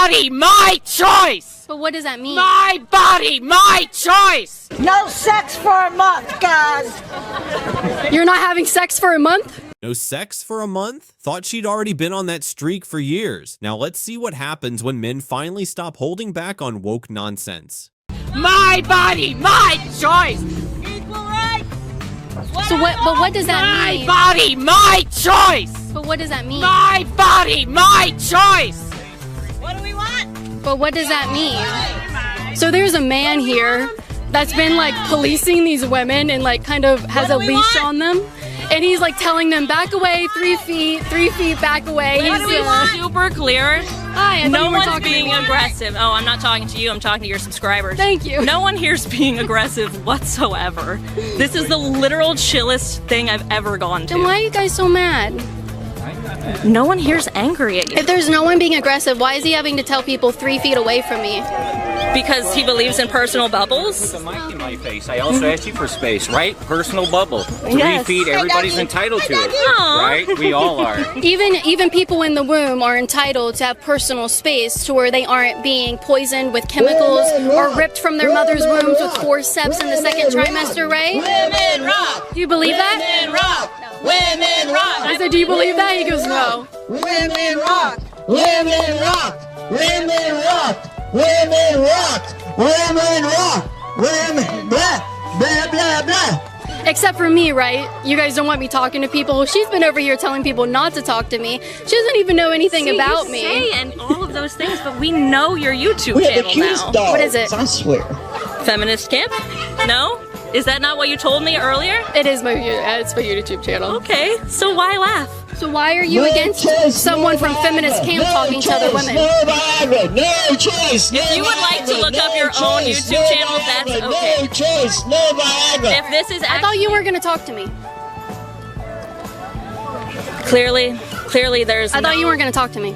body, my choice! But what does that mean? My body, my choice! No sex for a month, guys! You're not having sex for a month? No sex for a month? Thought she'd already been on that streak for years. Now let's see what happens when men finally stop holding back on woke nonsense. My body, my choice! Equal rights! So what does that mean? My body, my choice! But what does that mean? My body, my choice! What do we want? But what does that mean? So there's a man here that's been like policing these women and like kind of has a leash on them. And he's like telling them back away 3 feet, back away. What do we want? Super clear. Hi, no one's being aggressive. Oh, I'm not talking to you. I'm talking to your subscribers. Thank you. No one here's being aggressive whatsoever. This is the literal chillest thing I've ever gone to. Then why are you guys so mad? No one here's angry at you. If there's no one being aggressive, why is he having to tell people 3 feet away from me? Because he believes in personal bubbles. Put the mic in my face. I also asked you for space, right? Personal bubble. 3 Yes. feet, everybody's entitled to it. Aw. Right? We all are. Even people in the womb are entitled to have personal space to where they aren't being poisoned with chemicals or ripped from their mother's wombs with forceps in the second trimester, right? Women rock! Do you believe that? Women rock! Women rock! I said, do you believe that? He goes, no. Women rock! Women rock! Women rock! Women rock! Women rock! Women blah blah blah blah. Except for me, right? You guys don't want me talking to people. She's been over here telling people not to talk to me. She doesn't even know anything about me. Say and all of those things, but we know your YouTube channel now. What is it? I swear. Feminist Camp? No? Is that not what you told me earlier? It's my YouTube channel. Okay, so why laugh? So why are you against someone from feminist camp talking to other women? No choice. If you would like to look up your own YouTube channel, that's okay. No choice. No Viagra. If this is I thought you were gonna talk to me. Clearly there's I thought you weren't gonna talk to me.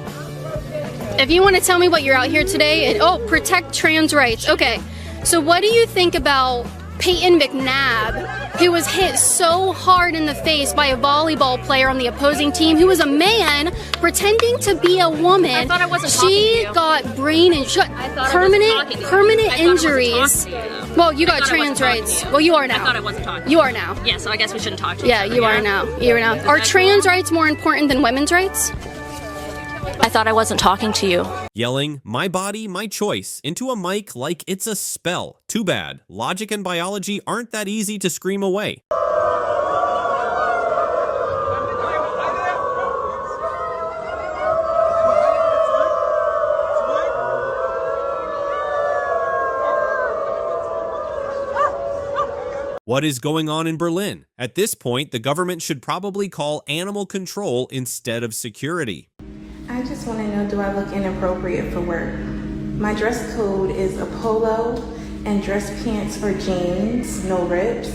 If you want to tell me what you're out here today, and protect trans rights. Okay, so what do you think about Peyton McNabb, who was hit so hard in the face by a volleyball player on the opposing team who was a man pretending to be a woman? I thought I wasn't talking to She you. got brain and permanent injuries. Well, you got trans rights. Well, you are now. I thought I wasn't talking. You are now. Yeah, so I guess we shouldn't talk to Yeah, each other. you are now. You are now. Are trans rights more important than women's rights? I thought I wasn't talking to you. Yelling, my body, my choice, into a mic like it's a spell. Too bad. Logic and biology aren't that easy to scream away. What is going on in Berlin? At this point, the government should probably call animal control instead of security. I just want to know, do I look inappropriate for work? My dress code is a polo and dress pants or jeans, no rips.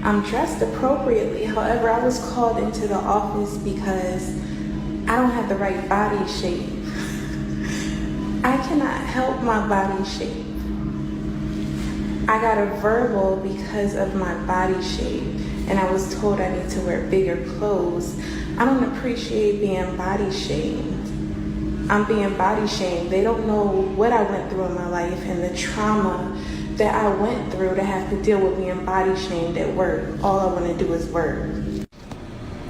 I'm dressed appropriately, however, I was called into the office because I don't have the right body shape. I cannot help my body shape. I got a verbal because of my body shape, and I was told I need to wear bigger clothes. I don't appreciate being body shamed. I'm being body shamed. They don't know what I went through in my life and the trauma that I went through to have to deal with being body shamed at work. All I want to do is work.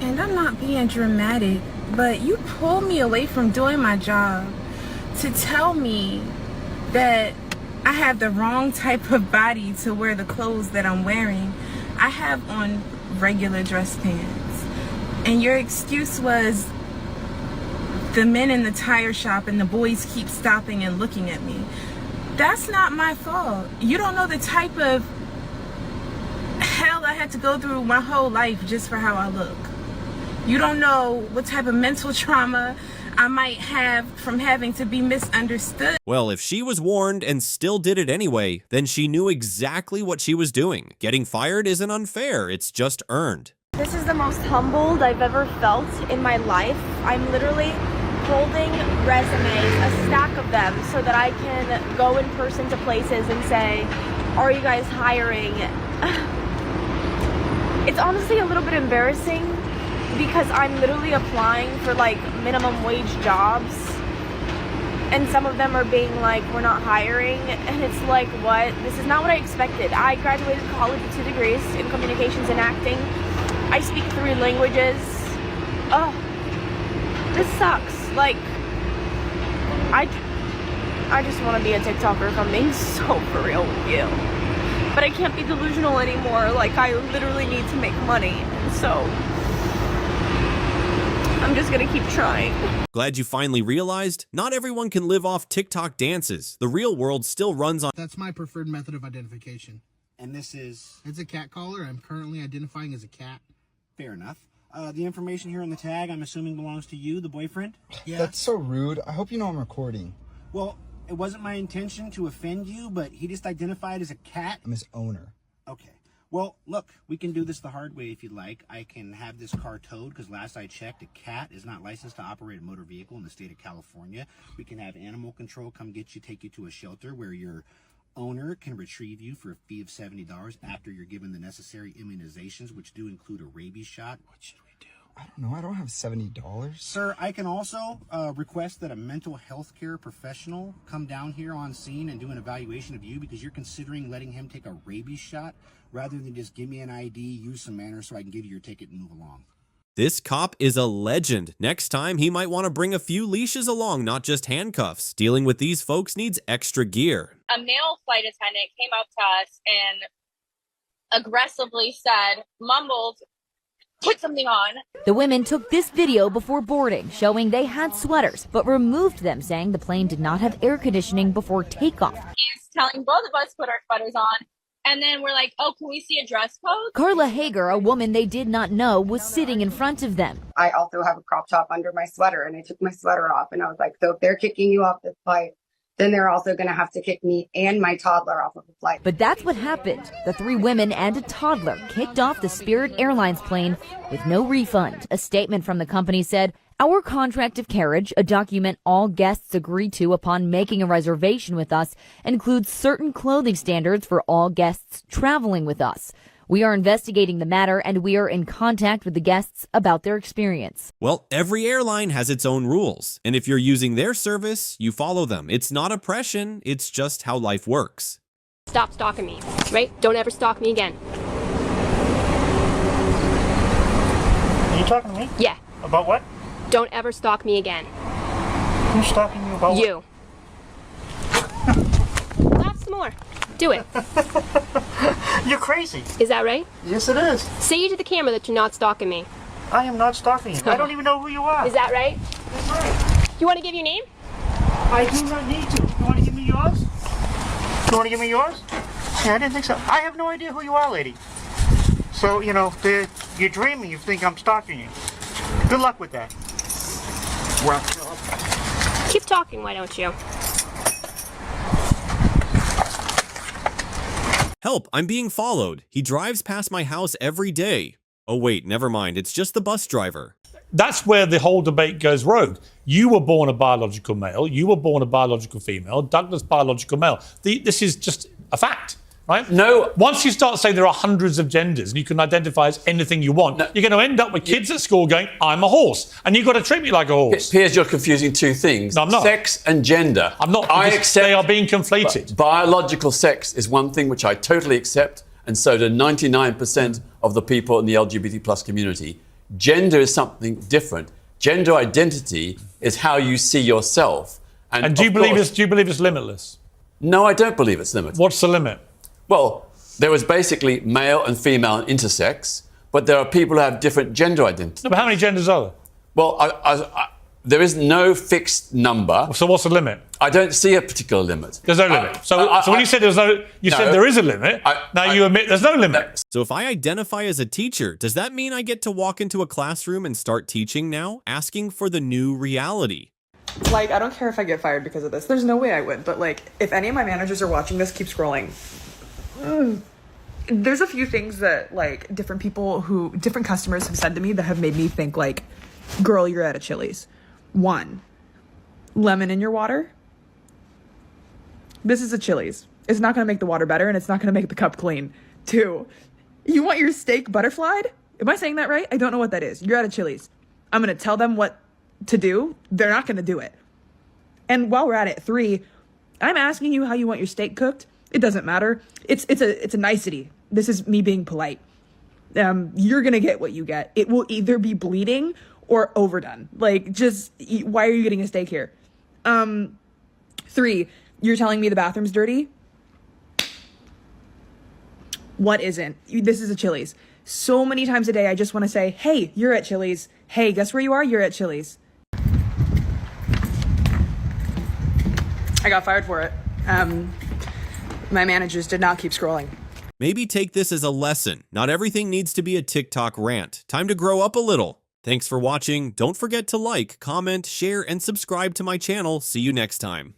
And I'm not being dramatic, but you pulled me away from doing my job to tell me that I have the wrong type of body to wear the clothes that I'm wearing. I have on regular dress pants. And your excuse was the men in the tire shop and the boys keep stopping and looking at me. That's not my fault. You don't know the type of hell I had to go through my whole life just for how I look. You don't know what type of mental trauma I might have from having to be misunderstood. Well, if she was warned and still did it anyway, then she knew exactly what she was doing. Getting fired isn't unfair, it's just earned. This is the most humbled I've ever felt in my life. I'm literally holding resumes, a stack of them, so that I can go in person to places and say, are you guys hiring? It's honestly a little bit embarrassing because I'm literally applying for like minimum wage jobs and some of them are being like, we're not hiring, and it's like, what? This is not what I expected. I graduated college with 2 degrees in communications and acting. I speak 3 languages. Oh, this sucks. Like, I just want to be a TikToker if I'm being so for real with you. But I can't be delusional anymore. Like, I literally need to make money, and so I'm just gonna keep trying. Glad you finally realized not everyone can live off TikTok dances. The real world still runs on. That's my preferred method of identification. And this is? It's a cat collar. I'm currently identifying as a cat. Fair enough. The information here on the tag, I'm assuming belongs to you, the boyfriend? Yeah. That's so rude. I hope you know I'm recording. Well, it wasn't my intention to offend you, but he just identified as a cat. I'm his owner. Okay. Well, look, we can do this the hard way if you'd like. I can have this car towed because last I checked, a cat is not licensed to operate a motor vehicle in the state of California. We can have animal control come get you, take you to a shelter where your owner can retrieve you for a fee of $70 after you're given the necessary immunizations, which do include a rabies shot. What should we do? I don't know. I don't have $70. Sir, I can also request that a mental health care professional come down here on scene and do an evaluation of you because you're considering letting him take a rabies shot rather than just give me an ID, use some manners so I can give you your ticket and move along. This cop is a legend. Next time, he might want to bring a few leashes along, not just handcuffs. Dealing with these folks needs extra gear. A male flight attendant came up to us and aggressively said, mumbled, put something on. The women took this video before boarding, showing they had sweaters, but removed them, saying the plane did not have air conditioning before takeoff. He's telling both of us to put our sweaters on. And then we're like, oh, can we see a dress code? Carla Hager, a woman they did not know, was sitting in front of them. I also have a crop top under my sweater, and I took my sweater off, and I was like, so if they're kicking you off this flight, then they're also going to have to kick me and my toddler off of the flight. But that's what happened. The 3 women and a toddler kicked off the Spirit Airlines plane with no refund. A statement from the company said, our contract of carriage, a document all guests agree to upon making a reservation with us, includes certain clothing standards for all guests traveling with us. We are investigating the matter, and we are in contact with the guests about their experience. Well, every airline has its own rules, and if you're using their service, you follow them. It's not oppression, it's just how life works. Stop stalking me, right? Don't ever stalk me again. Are you talking to me? Yeah. About what? Don't ever stalk me again. Who's stalking you about you? Laugh some more. Do it. You're crazy. Is that right? Yes, it is. Say to the camera that you're not stalking me. I am not stalking you. I don't even know who you are. Is that right? That's right. You want to give your name? I do not need to. You want to give me yours? You want to give me yours? Yeah, I didn't think so. I have no idea who you are, lady. So, you know, you're dreaming. You think I'm stalking you. Good luck with that. Well, keep talking, why don't you? Help, I'm being followed. He drives past my house every day. Oh wait, never mind. It's just the bus driver. That's where the whole debate goes rogue. You were born a biological male. You were born a biological female. Douglas, biological male. This is just a fact, right? No. Once you start saying there are hundreds of genders and you can identify as anything you want, you're going to end up with kids at school going, I'm a horse. And you've got to treat me like a horse. Piers, you're confusing two things. No, I'm not. Sex and gender. I'm not. I accept. They are being conflated. Biological sex is one thing which I totally accept, and so do 99% of the people in the LGBT plus community. Gender is something different. Gender identity is how you see yourself. And do you believe it's limitless? No, I don't believe it's limitless. What's the limit? Well, there is basically male and female and intersex, but there are people who have different gender identities. No, but how many genders are there? Well, there is no fixed number. So what's the limit? I don't see a particular limit. There's no limit. So when you said there's no, you said there is a limit. Now you admit there's no limit. So if I identify as a teacher, does that mean I get to walk into a classroom and start teaching now? Asking for the new reality. Like, I don't care if I get fired because of this. There's no way I would. But, like, if any of my managers are watching this, keep scrolling. There's a few things that, like, different customers have said to me that have made me think, like, girl, you're at a Chili's. 1, lemon in your water. This is a Chili's. It's not going to make the water better, and it's not going to make the cup clean. 2, you want your steak butterflied? Am I saying that right? I don't know what that is. You're at a Chili's. I'm going to tell them what to do. They're not going to do it. And while we're at it, 3, I'm asking you how you want your steak cooked. It doesn't matter. It's a nicety. This is me being polite. You're gonna get what you get. It will either be bleeding or overdone. Like, just why are you getting a steak here? 3, you're telling me the bathroom's dirty? What isn't? This is a Chili's. So many times a day, I just want to say, hey, you're at Chili's. Hey, guess where you are? You're at Chili's. I got fired for it. My managers did not keep scrolling. Maybe take this as a lesson. Not everything needs to be a TikTok rant. Time to grow up a little. Thanks for watching. Don't forget to like, comment, share, and subscribe to my channel. See you next time.